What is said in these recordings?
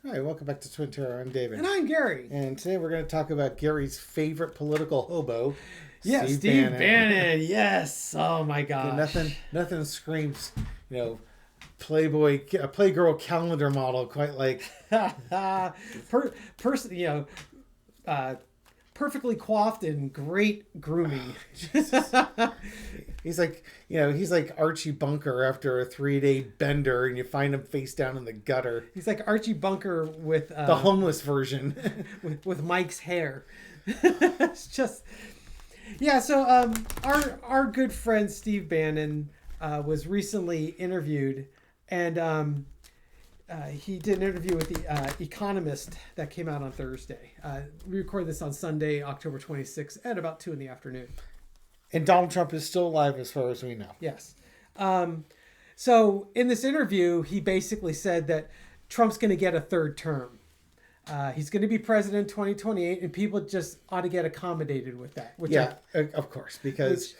Hi, welcome back to Twin Terror. I'm David. And I'm Gary. And today we're going to talk about Gary's favorite political hobo, Steve Bannon. Yes. Oh my gosh. Nothing screams, Playboy, Playgirl calendar model quite like perfectly coiffed and great grooming. He's like Archie Bunker after a 3-day bender, and you find him face down in the gutter. He's like Archie Bunker with the homeless version, with Mike's hair. It's just, yeah. So our good friend Steve Bannon was recently interviewed, and he did an interview with the Economist that came out on Thursday. We recorded this on Sunday, October 26th, at about 2 p.m. And Donald Trump is still alive as far as we know. Yes. So in this interview, he basically said that Trump's going to get a third term. He's going to be president in 2028, and people just ought to get accommodated with that. Of course, because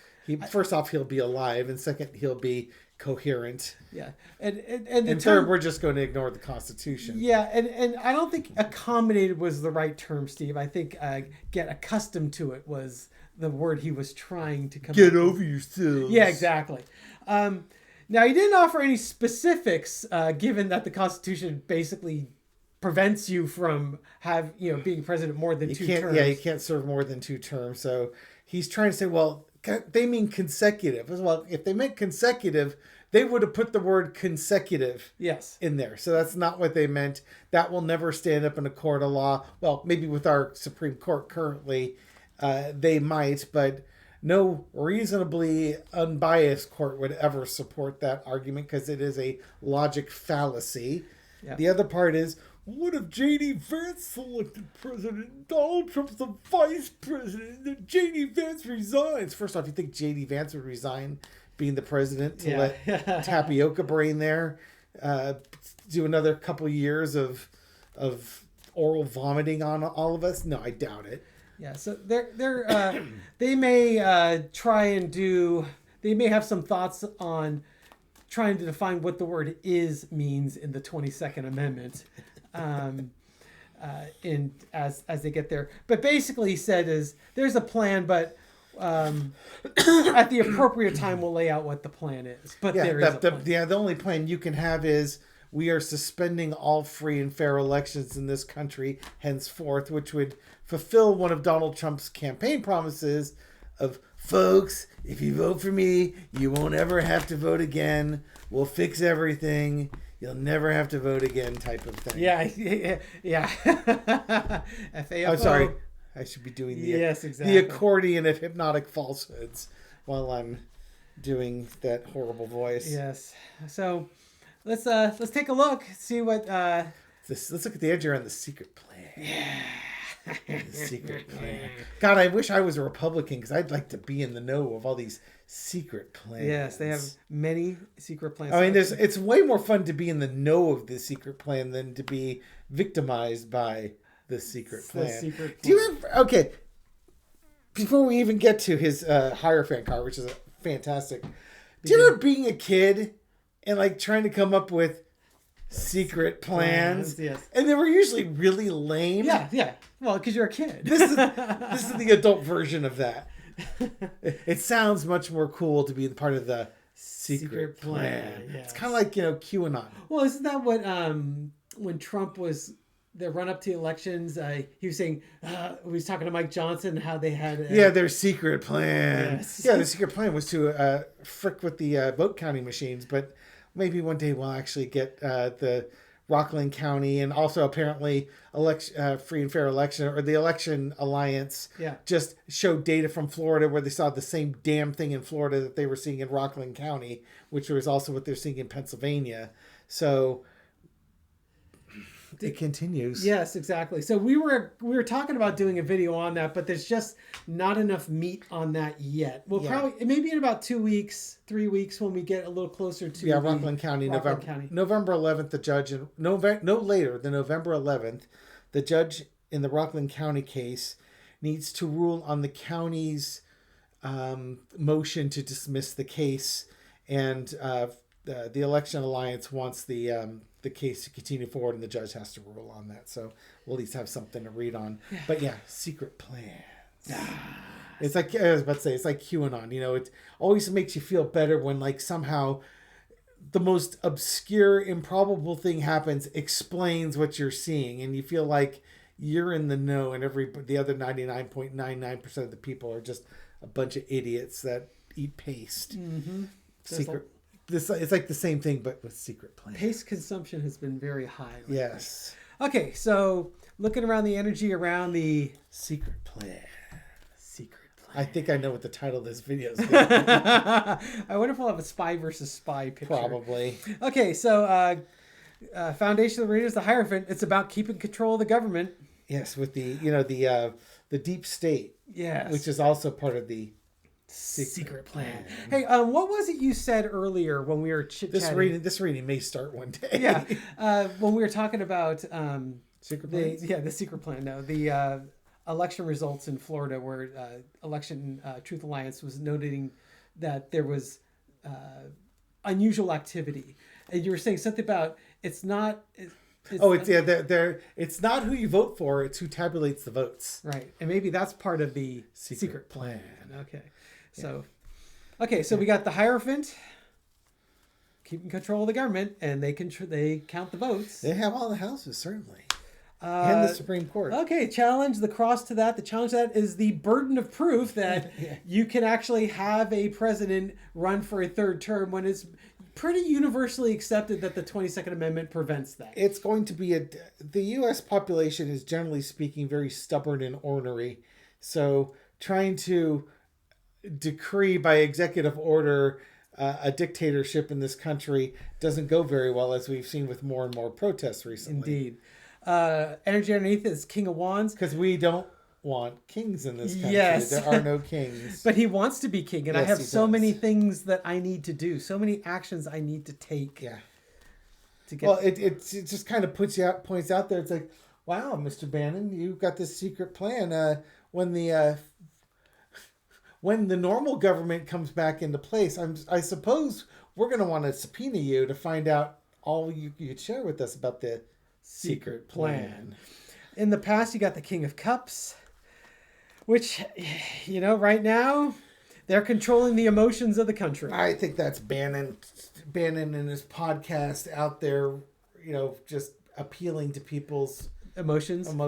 first off, he'll be alive, and second, he'll be coherent. Yeah. And third, we're just going to ignore the Constitution. Yeah, and I don't think accommodated was the right term, Steve. I think get accustomed to it was the word he was trying to come Get over yourselves. Yeah, exactly. Now, he didn't offer any specifics, given that the Constitution basically prevents you from being president more than 2 terms. Yeah, you can't serve more than 2 terms. So he's trying to say, well, they mean consecutive. Well, if they meant consecutive, they would have put the word consecutive in there. So that's not what they meant. That will never stand up in a court of law. Well, maybe with our Supreme Court currently, they might, but no reasonably unbiased court would ever support that argument because it is a logic fallacy. Yeah. The other part is, what if J.D. Vance selected president? Donald Trump's the vice president. Then J.D. Vance resigns. First off, you think J.D. Vance would resign being the president to let Tapioca Brain there do another couple years of oral vomiting on all of us? No, I doubt it. Yeah, so they may try and they may have some thoughts on trying to define what the word "is" means in the 22nd Amendment, as they get there. But basically, he said there's a plan, but at the appropriate time we'll lay out what the plan is. But there is a plan. The only plan you can have is we are suspending all free and fair elections in this country henceforth, which would fulfill one of Donald Trump's campaign promises of, folks, if you vote for me, you won't ever have to vote again. We'll fix everything. You'll never have to vote again type of thing. Yeah. FAFO. I'm sorry. I should be doing the accordion of hypnotic falsehoods while I'm doing that horrible voice. Yes. So let's take a look, see what let's look at the edge around the secret plan. Yeah. The secret plan. God, I wish I was a Republican because I'd like to be in the know of all these secret plans. Yes, they have many secret plans. I mean, it's way more fun to be in the know of the secret plan than to be victimized by the secret plan. Do you ever, okay, before we even get to his Hierophant car, which is fantastic, do you remember being a kid and like trying to come up with secret plans? Yes. And they were usually really lame. Yeah. Well, because you're a kid. This is the adult version of that. It sounds much more cool to be part of the secret plan. Yes. It's kind of like, QAnon. Well, isn't that what when Trump was the run up to elections, he was saying, he was talking to Mike Johnson, how they had their secret plan. Yes. Yeah, the secret plan was to frick with the vote counting machines, but maybe one day we'll actually get the Rockland County and also apparently free and fair election, or the Election Alliance just showed data from Florida where they saw the same damn thing in Florida that they were seeing in Rockland County, which was also what they're seeing in Pennsylvania. So it continues. Yes, exactly. So we were talking about doing a video on that, but there's just not enough meat on that yet. We'll probably maybe in about 2 weeks, 3 weeks when we get a little closer to Rockland County, November 11th. The judge no later than November 11th, the judge in the Rockland County case needs to rule on the county's motion to dismiss the case and the Election Alliance wants the case to continue forward, and the judge has to rule on that. So we'll at least have something to read on. Yeah. But yeah, secret plans. It's like I was about to say, it's like QAnon. It always makes you feel better when like somehow the most obscure, improbable thing happens, explains what you're seeing, and you feel like you're in the know, and the other 99.99% of the people are just a bunch of idiots that eat paste. Mm-hmm. It's like the same thing, but with secret plans. Paste consumption has been very high. Lately. Yes. Okay, so looking around the energy around the secret plan. Secret plan. I think I know what the title of this video is. I wonder if we'll have a spy versus spy picture. Probably. Okay, so Foundation of the Readers, the Hierophant. It's about keeping control of the government. Yes, with the the deep state. Yes, which is also part of the secret plan. Hey, what was it you said earlier when we were chit-chatting? This reading may start one day. Yeah, when we were talking about secret plans. The secret plan. No, the election results in Florida, where Election Truth Alliance was noting that there was unusual activity, and you were saying something about it's not. It's not who you vote for; it's who tabulates the votes. Right, and maybe that's part of the secret plan. Okay, so we got the Hierophant keeping control of the government, and they count the votes. They have all the houses, certainly, and the Supreme Court. Okay, challenge the cross to that. The challenge to that is the burden of proof that you can actually have a president run for a third term when it's pretty universally accepted that the 22nd Amendment prevents that. It's going to be the U.S. population is generally speaking very stubborn and ornery. So trying to decree by executive order a dictatorship in this country doesn't go very well, as we've seen with more and more protests recently. Indeed. Energy underneath is King of Wands. Because we don't want kings in this country. Yes. There are no kings. But he wants to be king, and I have so many things that I need to do, so many actions I need to take. Yeah. Well, it just kind of points out there. It's like, wow, Mr. Bannon, you've got this secret plan. When the normal government comes back into place, I suppose we're going to want to subpoena you to find out all you could share with us about the secret plan. In the past, you got the King of Cups, which, right now, they're controlling the emotions of the country. I think that's Bannon and his podcast out there, just appealing to people's emotions and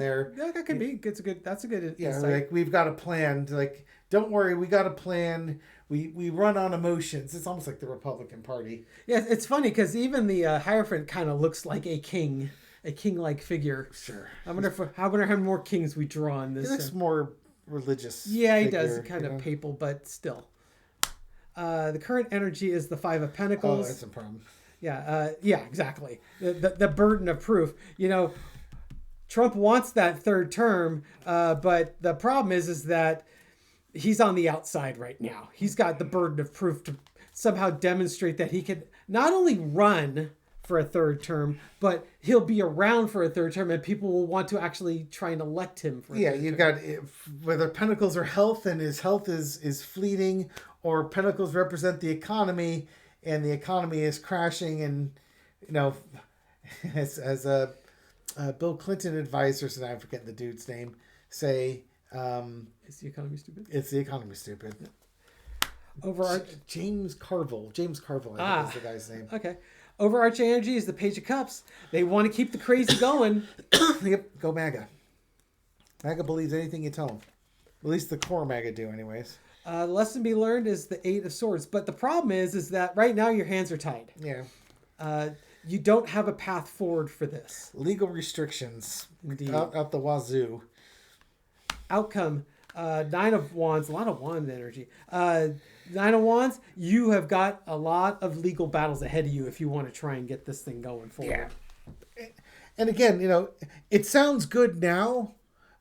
their. Yeah, that could be. That's a good. Yeah, insight. Like we've got a plan. Like, don't worry, we got a plan. We run on emotions. It's almost like the Republican Party. Yeah, it's funny because even the Hierophant kind of looks like a king. A king-like figure. Sure. I wonder how many more kings we draw in this. He looks more religious. Yeah, he does. Kind of papal, but still. The current energy is the Five of Pentacles. Oh, that's a problem. Yeah. Yeah. Exactly. The burden of proof. Trump wants that third term, but the problem is that he's on the outside right now. He's got the burden of proof to somehow demonstrate that he can not only run for a third term, but he'll be around for a third term, and people will want to actually try and elect him for a third you've term. Got whether pentacles are health, and his health is fleeting, or pentacles represent the economy, and the economy is crashing, and as Bill Clinton advisors, and I'm forgetting the dude's name, say, is the economy stupid? It's the economy stupid. James Carville, I think is the guy's name. Okay. Overarching energy is the Page of Cups. They want to keep the crazy going. Yep, go MAGA. MAGA believes anything you tell them. At least the core MAGA do, anyways. The lesson to be learned is the Eight of Swords. But the problem is that right now your hands are tied. Yeah. You don't have a path forward for this. Legal restrictions. Indeed. Out the wazoo. Outcome. Nine of Wands. A lot of wand energy. Nine of Wands, you have got a lot of legal battles ahead of you if you want to try and get this thing going forward. Yeah. And again, it sounds good now,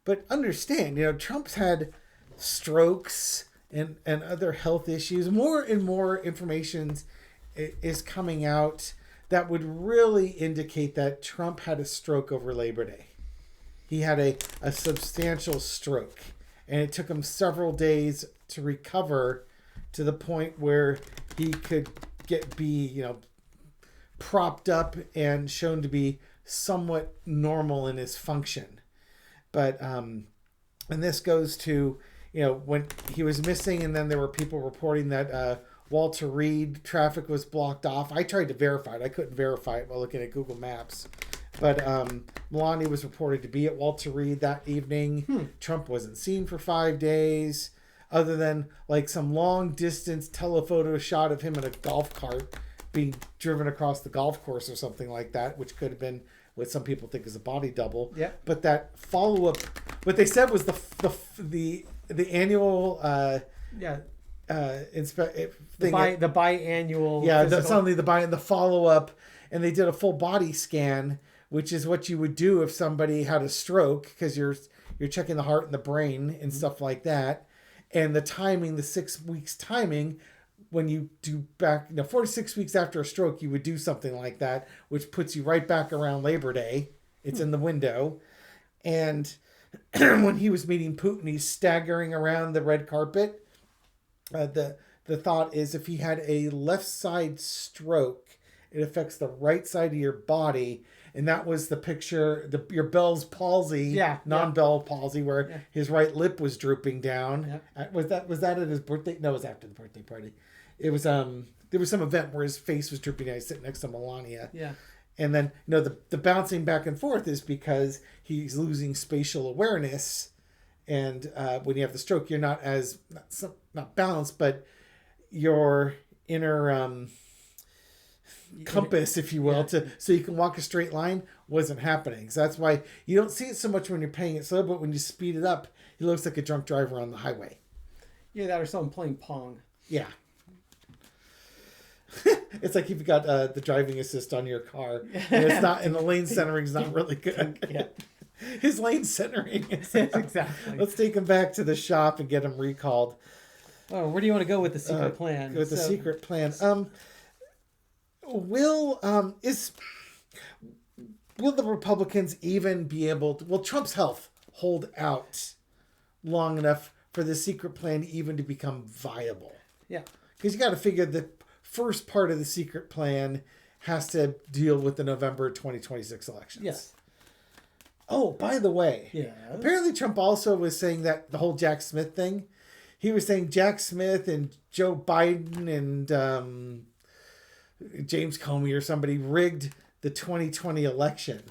but understand, Trump's had strokes and other health issues. More and more information is coming out that would really indicate that Trump had a stroke over Labor Day. He had a substantial stroke, and it took him several days to recover to the point where he could be propped up and shown to be somewhat normal in his function. But and this goes to when he was missing, and then there were people reporting that Walter Reed traffic was blocked off. I tried to verify it. I couldn't verify it while looking at Google Maps. But Melania was reported to be at Walter Reed that evening. Trump wasn't seen for 5 days, other than like some long distance telephoto shot of him in a golf cart being driven across the golf course or something like that, which could have been what some people think is a body double. Yeah. But that follow up, what they said was the annual the biannual. Yeah, that's only the follow up, and they did a full body scan, which is what you would do if somebody had a stroke, because you're checking the heart and the brain and stuff like that, and the timing, the 6 weeks timing. When you do back, 4 to 6 weeks after a stroke, you would do something like that, which puts you right back around Labor Day. It's in the window. And when he was meeting Putin, he's staggering around the red carpet. The thought is, if he had a left side stroke, it affects the right side of your body. And that was the picture, your Bell's palsy, non-Bell palsy, where his right lip was drooping down. Yeah. Was that at his birthday? No, it was after the birthday party. It was there was some event where his face was drooping down. He's sitting next to Melania. Yeah. And then the bouncing back and forth is because he's losing spatial awareness, and when you have the stroke, you're not balanced, but your inner compass, if you will, so you can walk a straight line wasn't happening. So that's why you don't see it so much when you're paying it slow, but when you speed it up, he looks like a drunk driver on the highway. Yeah, that or someone playing Pong. Yeah. It's like you've got the driving assist on your car, and it's not, and the lane centering's not really good. Yeah. His lane centering is exactly. Let's take him back to the shop and get him recalled. Oh, where do you want to go with the secret plan? With the secret plan. Will the Republicans even be able to, will Trump's health hold out long enough for the secret plan even to become viable? Yeah. Because you got to figure the first part of the secret plan has to deal with the November 2026 elections. Yes. Oh, by the way, apparently Trump also was saying that the whole Jack Smith thing, he was saying Jack Smith and Joe Biden and James Comey or somebody rigged the 2020 election,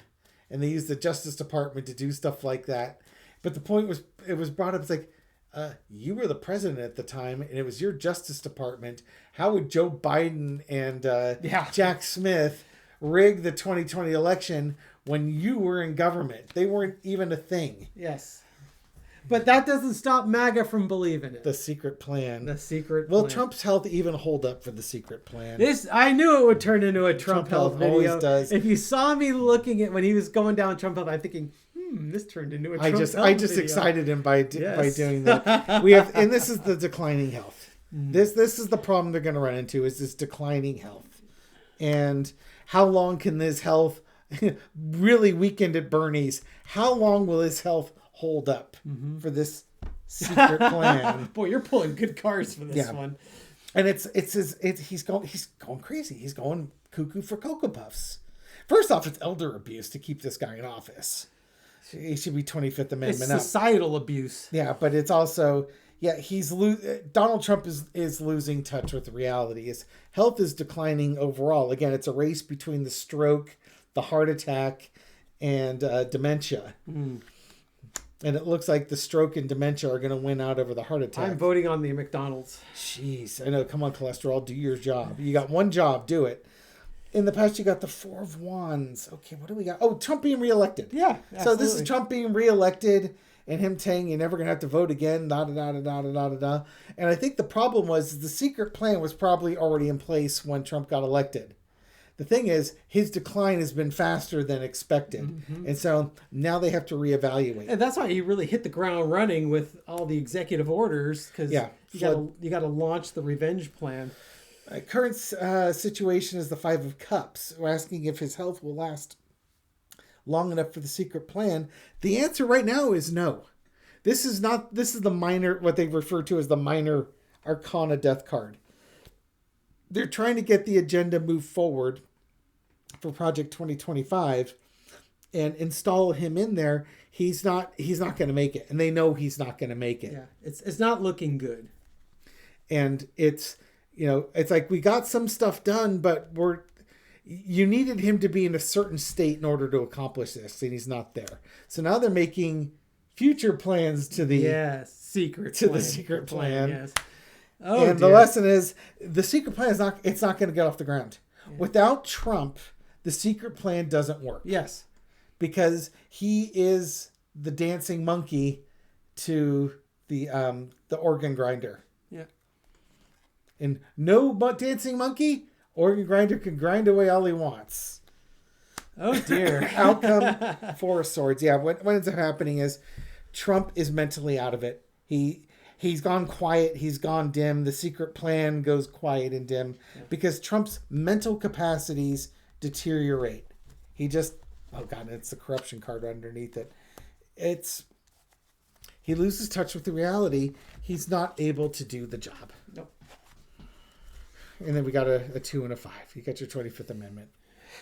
and they used the Justice Department to do stuff like that. But the point was, it was brought up, it's like, you were the president at the time, and it was your Justice Department. How would Joe Biden and Jack Smith rig the 2020 election when you were in government? They weren't even a thing. Yes. But that doesn't stop MAGA from believing it. The secret plan. The secret plan. Will plan. Trump's health even hold up for the secret plan? I knew it would turn into a Trump health video. Always does. If you saw me looking at when he was going down Trump health, I'm thinking, this turned into a Trump health video. I just excited him by doing that. We have, and this is the declining health. This is the problem they're going to run into, is this declining health. And how long can this health really weakened at Bernie's? How long will his health hold up for this secret plan? Boy, you're pulling good cards for this one. And he's going crazy. He's going cuckoo for Cocoa Puffs. First off, it's elder abuse to keep this guy in office. He should be 25th Amendment. It's societal abuse. Yeah, but it's also Donald Trump is losing touch with reality. His health is declining overall. Again, it's a race between the stroke, the heart attack, and dementia. And it looks like the stroke and dementia are going to win out over the heart attack. I'm voting on the McDonald's. Jeez, I know. Come on, cholesterol, do your job. You got one job, do it. In the past, you got the Four of Wands. Okay, what do we got? Oh, Trump being reelected. Yeah, absolutely. So this is Trump being reelected and him saying you're never going to have to vote again, da-da-da-da-da-da-da-da. And I think the problem was the secret plan was probably already in place when Trump got elected. The thing is, his decline has been faster than expected. And so now they have to reevaluate. And that's why he really hit the ground running with all the executive orders, because you got to launch the revenge plan. Current situation is the Five of Cups. We're asking if his health will last long enough for the secret plan. The answer right now is no. This is the minor, what they refer to as the minor arcana death card. they're trying to get the agenda moved forward for Project 2025 and install him in there. He's not going to make it, and they know he's not going to make it. Yeah, it's not looking good. And it's like we got some stuff done, but you needed him to be in a certain state in order to accomplish this, and he's not there. So now they're making future plans to the secret plan. Yes. And the lesson is the secret plan is not going to get off the ground. Yeah. Without Trump, the secret plan doesn't work. Yes. Because he is the dancing monkey to the organ grinder. Yeah. And no dancing monkey, organ grinder can grind away all he wants. Oh dear. Outcome, Four of Swords. Yeah, what ends up happening is Trump is mentally out of it. He's gone quiet. He's gone dim. The secret plan goes quiet and dim because Trump's mental capacities deteriorate. He just, oh God, it's the corruption card underneath it. He loses touch with the reality. He's not able to do the job. Nope. And then we got a 2 and a 5. You got your 25th Amendment.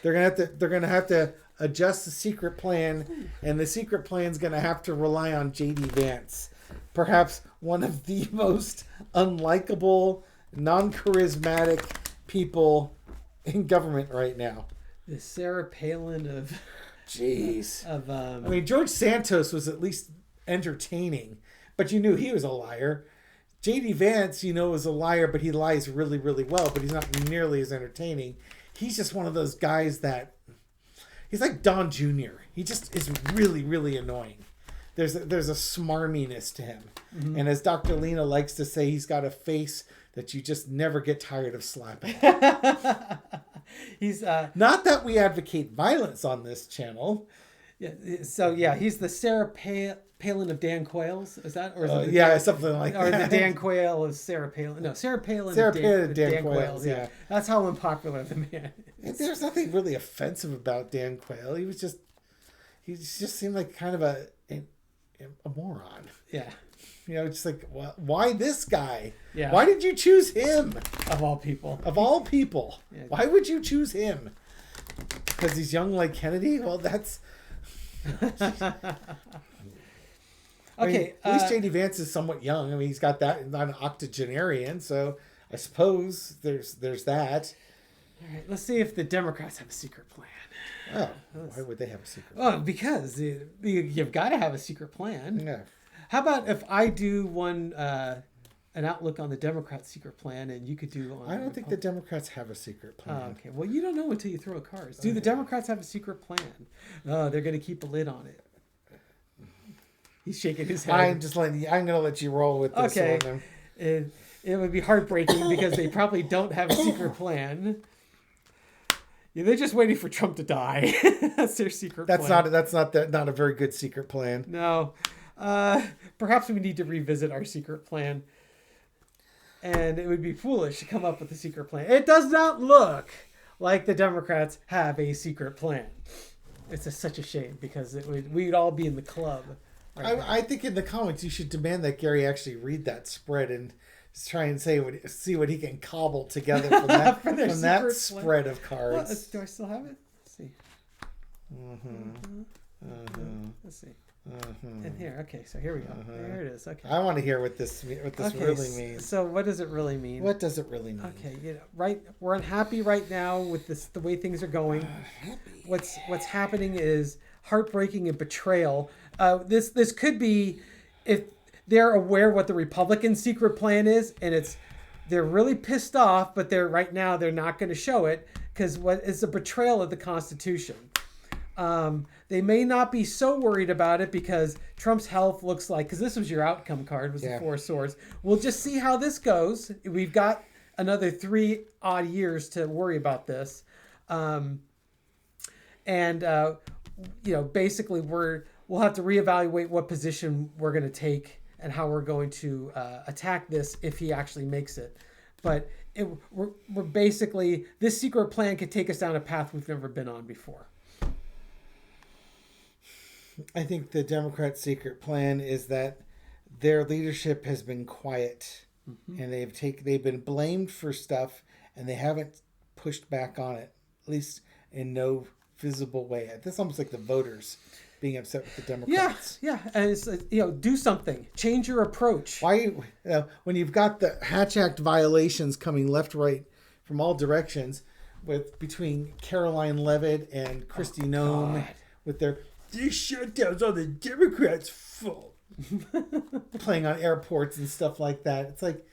They're gonna have to adjust the secret plan, and the secret plan's gonna have to rely on J.D. Vance, perhaps one of the most unlikable, non-charismatic people in government right now. The Sarah Palin of. Jeez. I mean, George Santos was at least entertaining, but you knew he was a liar. J.D. Vance, is a liar, but he lies really, really well, but he's not nearly as entertaining. He's just one of those guys that he's like Don Jr. He just is really, really annoying. There's a smarminess to him. Mm-hmm. And as Dr. Lena likes to say, he's got a face that you just never get tired of slapping. He's not that we advocate violence on this channel. Yeah. So yeah, he's the Sarah Palin of Dan Quayle's. Is that or is it something like that? Or the Dan Quayle of Sarah Palin? No, Sarah Palin. Of Dan Quayle's. Yeah, that's how unpopular the man is. There's nothing really offensive about Dan Quayle. He just seemed like kind of a moron. Yeah. Just like, why this guy? Yeah. Why did you choose him? Of all people. Of all people. Yeah. Why would you choose him? Because he's young like Kennedy? Well, that's... Okay. At least J.D. Vance is somewhat young. I mean, he's got that, not an octogenarian, so I suppose there's that. All right, let's see if the Democrats have a secret plan. Oh, why would they have a secret plan? Oh, because you've got to have a secret plan. Yeah. How about if I do an outlook on the Democrats' secret plan, and you could do on... I don't think the Democrats have a secret plan. Oh, okay. Well, you don't know until you throw cards. Do the Democrats have a secret plan? Oh, they're going to keep a lid on it. He's shaking his head. I'm going to let you roll with this one. It would be heartbreaking because they probably don't have a secret plan. Yeah, they're just waiting for Trump to die. That's their secret plan. That's not a very good secret plan. No. Perhaps we need to revisit our secret plan. And it would be foolish to come up with a secret plan. It does not look like the Democrats have a secret plan. It's such a shame because we'd all be in the club. Right I think in the comments you should demand that Gary actually read that spread and try and see what he can cobble together from that spread of cards. Well, do I still have it? Let's see. Let's see. And here, okay, so here we go. There it is. Okay. I want to hear what this really means. So what does it really mean? What does it really mean? Okay, we're unhappy right now with the way things are going. What's happening is heartbreaking and betrayal. This could be if they're aware what the Republican secret plan is, and they're really pissed off, but they're not going to show it because it's a betrayal of the Constitution. They may not be so worried about it because Trump's health looks like, because this was your outcome card, was the Four of Swords. We'll just see how this goes. We've got another 3 odd years to worry about this. Basically we'll have to reevaluate what position we're going to take and how we're going to attack this if he actually makes it. But we're basically, this secret plan could take us down a path we've never been on before. I think the Democrats' secret plan is that their leadership has been quiet, and they've been blamed for stuff and they haven't pushed back on it, at least in no visible way. That's almost like the voters being upset with the Democrats. Yeah, and it's do something, change your approach. Why, when you've got the Hatch Act violations coming left, right, from all directions, between Caroline Leavitt and Kristi Noem with their "these shutdowns are the Democrats' fault," playing on airports and stuff like that. It's like,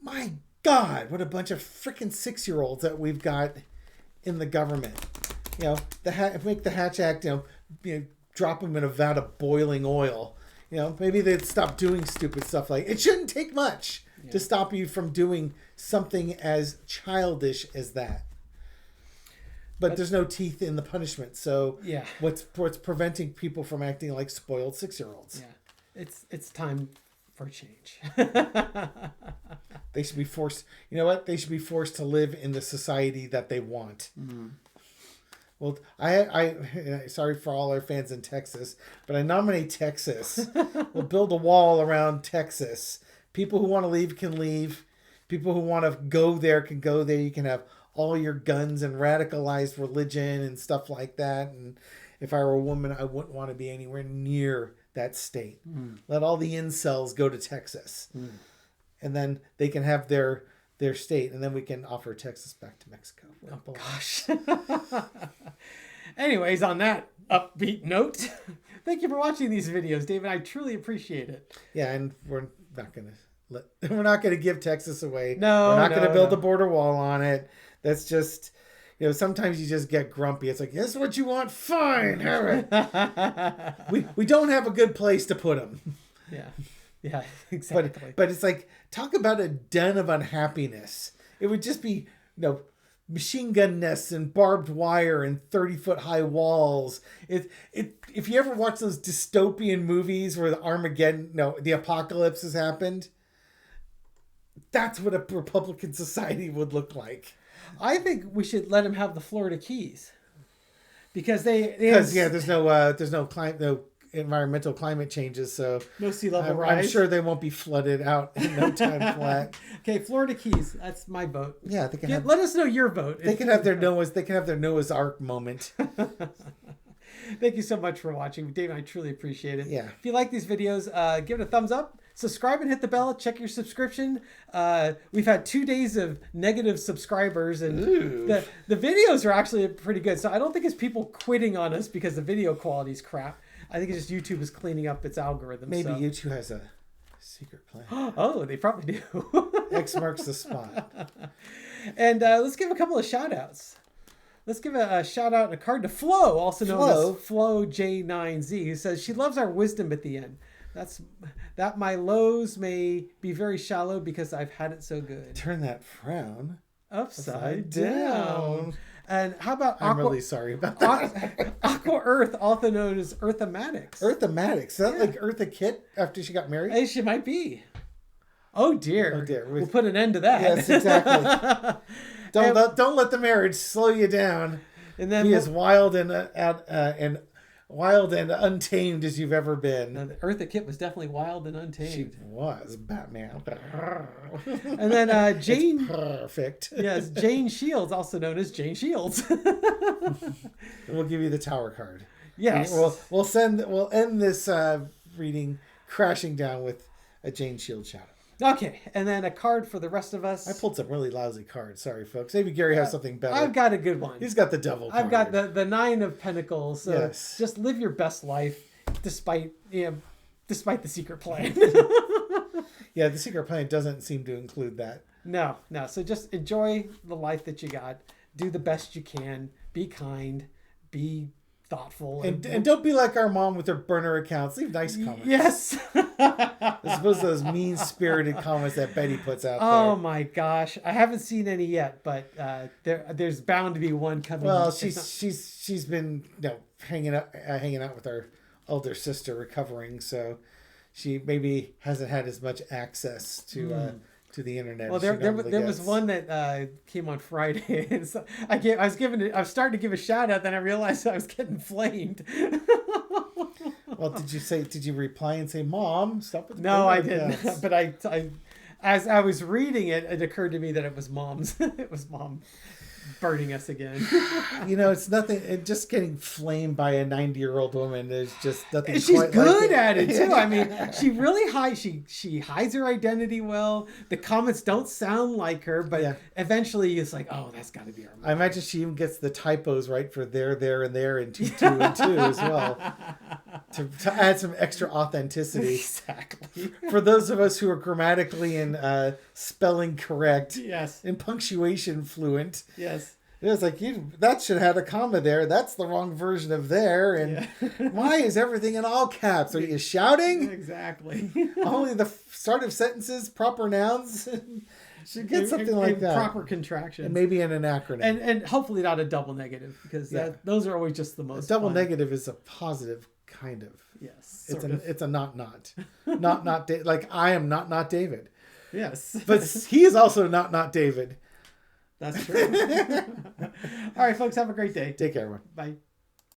my God, what a bunch of freaking 6-year-olds that we've got in the government. Make the Hatch Act, drop them in a vat of boiling oil. Maybe they'd stop doing stupid stuff like it shouldn't take much to stop you from doing something as childish as that. But there's no teeth in the punishment. So what's preventing people from acting like spoiled 6-year-olds? Yeah, it's time for change. They should be forced. You know what? They should be forced to live in the society that they want. Mm-hmm. Well, I sorry for all our fans in Texas, but I nominate Texas. We'll build a wall around Texas. People who want to leave can leave. People who want to go there can go there. You can have all your guns and radicalized religion and stuff like that. And if I were a woman, I wouldn't want to be anywhere near that state. Mm. Let all the incels go to Texas. Mm. And then they can have their state, and then we can offer Texas back to Mexico. Oh, gosh. Anyways, on that upbeat note, thank you for watching these videos, David. I truly appreciate it. Yeah, and we're not gonna give Texas away. No, we're not gonna build a border wall on it. That's just, sometimes you just get grumpy. It's like, this is what you want? Fine, have it. we don't have a good place to put them. Yeah, exactly. But it's like, talk about a den of unhappiness. It would just be, machine gun nests and barbed wire and 30-foot high walls. If you ever watch those dystopian movies where the apocalypse has happened, that's what a Republican society would look like. I think we should let them have the Florida Keys because there's no environmental climate changes, so no sea level rise. I'm sure they won't be flooded out in no time flat. Okay, Florida Keys. That's my vote. Yeah, they can let us know your vote. They can have their Noah's Ark moment. Thank you so much for watching, David. I truly appreciate it. Yeah. If you like these videos, give it a thumbs up. Subscribe and hit the bell. Check your subscription. We've had 2 days of negative subscribers, and the videos are actually pretty good. So I don't think it's people quitting on us because the video quality is crap. I think it's just YouTube is cleaning up its algorithm. Maybe YouTube has a secret plan. Oh, they probably do. X marks the spot. And let's give a couple of shout outs. Let's give a shout out and a card to Flo, also known as Flo J9Z, who says she loves our wisdom at the end. That my lows may be very shallow because I've had it so good. Turn that frown upside down. And how about I'm really sorry about that. Aqua Earth, also known as Earthamatics. Earthamatics. Is that like Eartha Kitt after she got married? Hey, she might be. Oh dear. We'll put an end to that. Yes, exactly. Don't let the marriage slow you down. And then be as wild and untamed as you've ever been. Now, Eartha Kitt was definitely wild and untamed. She was Batman. And then Jane. It's perfect. Yes, Jane Shields, also known as Jane Shields. We'll give you the tower card. Yes. We'll end this reading crashing down with a Jane Shields shout out. Okay, and then a card for the rest of us. I pulled some really lousy cards. Sorry, folks. Maybe Gary has something better. I've got a good one. He's got the devil card. I've got the 9 of Pentacles. So yes. Just live your best life despite the secret plan. Yeah, the secret plan doesn't seem to include that. No. So just enjoy the life that you got. Do the best you can. Be kind. Be thoughtful. And don't be like our mom with her burner accounts. Leave nice comments. Yes. As opposed to those mean-spirited comments that Betty puts out there. Oh my gosh. I haven't seen any yet, but there's bound to be one coming. Well, she's been hanging out with our older sister recovering, so she maybe hasn't had as much access to the internet. Well, there was one that came on Friday, and so I was starting to give a shout out, then I realized I was getting flamed. Well, did you reply and say, "Mom, stop with the No, I didn't. But I as I was reading it, it occurred to me that it was mom's. It was mom burning us again. It's nothing. Just getting flamed by a 90-year-old woman is just nothing. She's good at it too. I mean, she really hides. She hides her identity well. The comments don't sound like her, but eventually it's like, oh, that's got to be her mom. I imagine she even gets the typos right for there, and there, and two, and two as well, to add some extra authenticity. Exactly. For those of us who are grammatically and spelling correct, yes, and punctuation fluent, yes. It was like, that should have a comma there. That's the wrong version of there. And why is everything in all caps? Are you shouting? Exactly. Only the start of sentences, proper nouns. Should get something like that. Proper contractions. And maybe in an acronym. And hopefully not a double negative, because those are always just the most A double fun. negative is a positive, kind of. Yes. It's a not. Not like I am not David. Yes. But he is also not David. That's true. All right, folks, have a great day. Take care, everyone. Bye.